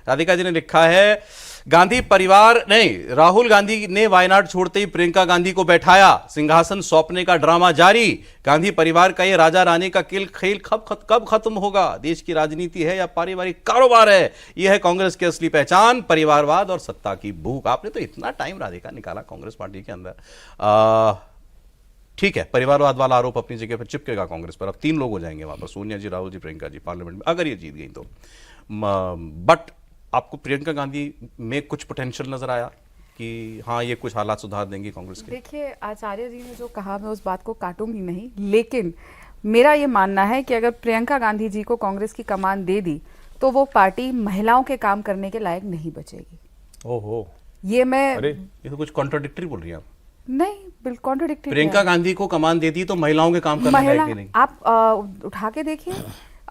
राधिका जी ने लिखा है, गांधी परिवार नहीं, राहुल गांधी ने वायनाड छोड़ते ही प्रियंका गांधी को बैठाया, सिंहासन सौंपने का ड्रामा जारी। गांधी परिवार का ये राजा रानी का खेल कब खत्म होगा? देश की राजनीति है या पारिवारिक कारोबार है? यह है कांग्रेस की असली पहचान, परिवारवाद और सत्ता की भूख। आपने तो इतना टाइम राधिका निकाला कांग्रेस पार्टी के अंदर। ठीक है, परिवारवाद वाला आरोप अपनी जगह पर चिपकेगा कांग्रेस पर। अब 3 लोग हो जाएंगे वहां पर, सोनिया जी, राहुल जी, प्रियंका जी, पार्लियामेंट में अगर ये जीत गई तो। बट आपको प्रियंका गांधी में कुछ पोटेंशियल नजर आया कि हाँ ये कुछ हालात सुधार देंगी कांग्रेस के? देखिए, आचार्य जी ने जो कहा मैं उस बात को काटूंगी नहीं, लेकिन मेरा ये मानना है कि अगर प्रियंका गांधी जी को कांग्रेस की कमान दे दी तो वो पार्टी महिलाओं के काम करने के लायक नहीं बचेगी। ओहो, ये मैं ये तो कुछ कॉन्ट्राडिक्टरी बोल रही हैं आप। नहीं, बिल्कुल कॉन्ट्राडिक्टरी। प्रियंका गांधी को कमान देती तो महिलाओं के काम करने लायक ही नहीं। आप उठा के देखिए,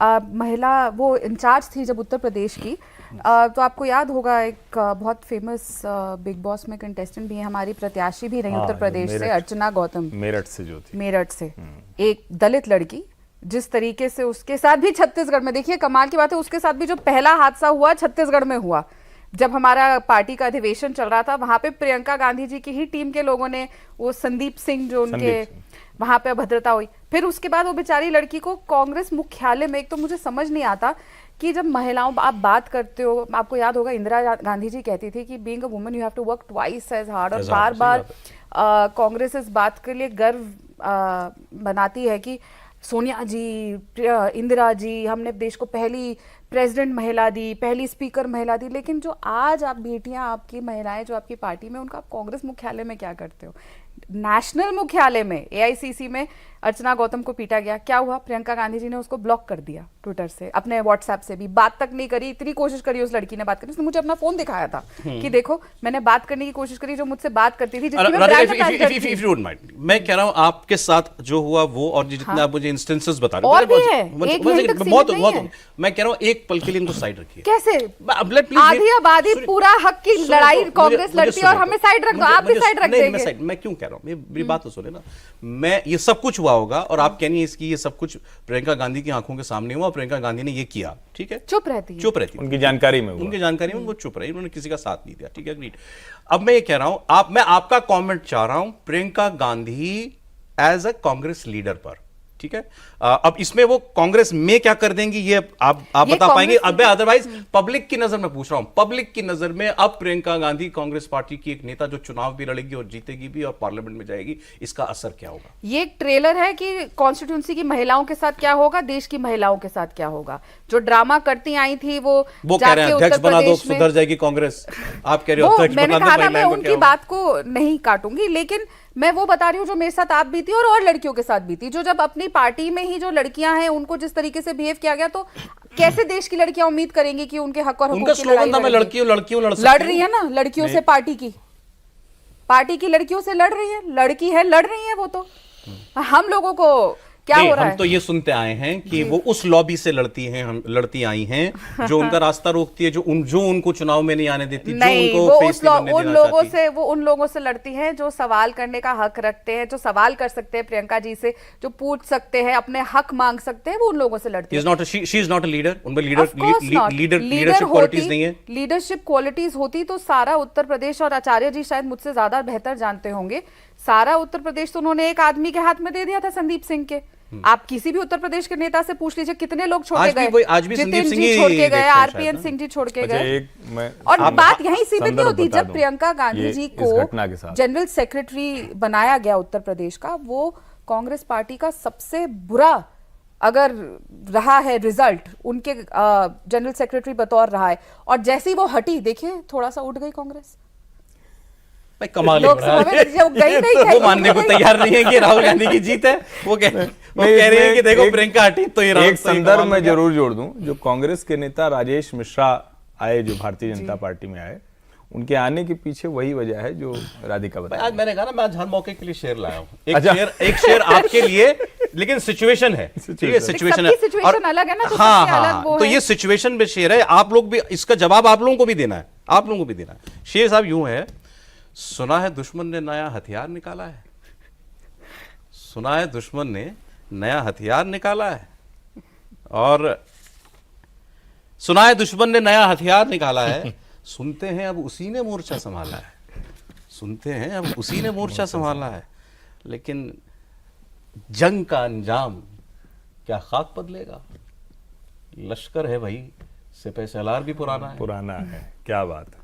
महिला वो इंचार्ज थी जब उत्तर प्रदेश की, तो आपको याद होगा एक बहुत फेमस बिग बॉस में कंटेस्टेंट भी है, हमारी प्रत्याशी भी रही उत्तर प्रदेश से, अर्चना गौतम, मेरठ से जो थी, मेरठ से एक दलित लड़की, जिस तरीके से उसके साथ भी छत्तीसगढ़ में, देखिए कमाल की बात है, उसके साथ भी जो पहला हादसा हुआ छत्तीसगढ़ में हुआ, जब हमारा पार्टी का अधिवेशन चल रहा था, वहां पे प्रियंका गांधी जी की ही टीम के लोगों ने वो संदीप सिंह जो उनके वहां पे अभद्रता हुई, फिर उसके बाद वो बेचारी लड़की को कांग्रेस मुख्यालय में, एक तो मुझे समझ नहीं आता कि जब महिलाओं आप बात करते हो, आपको याद होगा इंदिरा गांधी जी कहती थी कि being a woman you have to work twice as hard, और बार बार कांग्रेस इस बात के लिए गर्व बनाती है कि सोनिया जी, इंदिरा जी, हमने देश को पहली प्रेसिडेंट महिला दी, पहली स्पीकर महिला दी, लेकिन जो आज आप बेटियां, आपकी महिलाएं जो आपकी पार्टी में, उनका कांग्रेस मुख्यालय में क्या करते हो? नेशनल मुख्यालय में एआईसीसी में अर्चना गौतम को पीटा गया, क्या हुआ? प्रियंका गांधी जी ने उसको ब्लॉक कर दिया ट्विटर से, अपने व्हाट्सएप से भी बात तक नहीं करी। इतनी कोशिश करी उस लड़की ने बात करने, उसने मुझे अपना फोन दिखाया था कि देखो मैंने बात करने की कोशिश करी, जो मुझसे बात करती थी, मैं कह रहा हूं आपके साथ जो हुआ वो, और जितने आप मुझे इंस्टेंसेस बता रहे और भी है, बहुत मैं कह रहा हूं एक पल के लिए इनको साइड रखिए। कैसे? आधी आबादी पूरा हक की लड़ाई कांग्रेस लड़ती है और हमें साइड रख दो, आप भी साइड रख देंगे। मैं क्यों कह रहा हूं, मेरी बात तो सुने ना। मैं ये सब कुछ हुआ होगा और आप कहनी है इसकी ये सब कुछ प्रियंका गांधी की आंखों के सामने हुआ, प्रियंका गांधी ने ये किया, ठीक है, चुप रहती है, उनकी जानकारी में वो चुप रही, उन्होंने किसी का साथ नहीं दिया, ठीक है, एग्रीड। अब मैं ये कह रहा हूं, मैं आपका कमेंट चाह रहा हूं Priyanka Gandhi as a Congress leader पर, ठीक है। अब इसमें वो कांग्रेस में क्या कर देंगी ये आप बता पाएंगे? अब अदरवाइज पब्लिक की नजर में पूछ रहा हूं, पब्लिक की नजर में अब प्रियंका गांधी कांग्रेस पार्टी की एक नेता जो चुनाव भी लड़ेगी और जीतेगी भी और पार्लियामेंट में जाएगी, इसका असर क्या होगा? ये एक ट्रेलर है कि कॉन्स्टिट्यूंसी की महिलाओं के साथ क्या होगा, देश की महिलाओं के साथ क्या होगा। जो ड्रामा करती आई थी वो कह रहे हैं अध्यक्ष बना दो सुधर जाएगी कांग्रेस, आप कह रहे हो अध्यक्ष मैंने कहा ना, मैं उनकी बात को नहीं काटूंगी, लेकिन मैं वो बता रही हूँ जो मेरे साथ आप बीती और लड़कियों के साथ बीती, जो जब अपनी पार्टी में ही जो लड़कियां हैं उनको जिस तरीके से बिहेव किया गया, तो कैसे देश की लड़कियां उम्मीद करेंगी कि उनके हक और उनका स्लोगन था मैं लड़कियों लड़ रही है ना, लड़कियों से पार्टी की लड़कियों से लड़ रही है, लड़की है, लड़ रही है वो, तो हम लोगों को क्या हो रहा है? हम तो ये सुनते आए हैं कि वो उस लॉबी से लड़ती आई हैं जो उनका रास्ता रोकती है, जो उनको चुनाव में नहीं आने देती, नहीं, वो उन लोगों से लड़ती हैं जो सवाल करने का हक रखते हैं, जो सवाल कर सकते हैं प्रियंका जी से, जो पूछ सकते हैं, अपने हक मांग सकते हैं, वो उन लोगों से लड़ती है। She is not a leader, उनमें लीडरशिप क्वालिटीज नहीं है। लीडरशिप क्वालिटीज होती तो सारा उत्तर प्रदेश, और आचार्य जी शायद मुझसे ज्यादा बेहतर जानते होंगे, सारा उत्तर प्रदेश तो उन्होंने एक आदमी के हाथ में दे दिया था, संदीप सिंह के। आप किसी भी उत्तर प्रदेश के नेता से पूछ लीजिए कितने लोग छोड़ के गए, आज भी संदीप सिंह जी छोड़ के गए, आरपीएन सिंह जी छोड़ के गए। और बात यहीं सीमित नहीं होती, जब प्रियंका गांधी जी को जनरल सेक्रेटरी बनाया गया उत्तर प्रदेश का, वो कांग्रेस पार्टी का सबसे बुरा अगर रहा है रिजल्ट, उनके जनरल सेक्रेटरी बतौर रहा है, और जैसी वो हटी, देखिए थोड़ा सा उठ गई कांग्रेस। कमाल है, वो मानने को तैयार नहीं है कि राहुल गांधी की जीत है, वो कह रहे हैं कि देखो प्रियंका हटी तो ये। एक संदर्भ में जरूर जोड़ दूं, जो कांग्रेस के नेता राजेश मिश्रा आए, जो भारतीय जनता पार्टी में आए, उनके आने के पीछे वही वजह है जो राधिका बताई। आज मैंने कहा ना, मैं आज हर मौके के लिए शेयर लाया हूँ, एक शेयर आपके लिए, लेकिन सिचुएशन है, ठीक है, सिचुएशन है और अलग है ना, तो हाँ, तो ये सिचुएशन में शेयर है, आप लोग भी इसका जवाब आप लोगों को भी देना है, शेर साहब यूं है, सुना है दुश्मन ने नया हथियार निकाला है, सुना है दुश्मन ने नया हथियार निकाला है, और सुना है दुश्मन ने नया हथियार निकाला है। सुनते हैं अब उसी ने मोर्चा संभाला है, सुनते हैं अब उसी ने मोर्चा संभाला है। लेकिन जंग का अंजाम क्या खाक बदलेगा? लश्कर है भाई, सिपह सलार भी पुराना है। पुराना है, क्या बात है।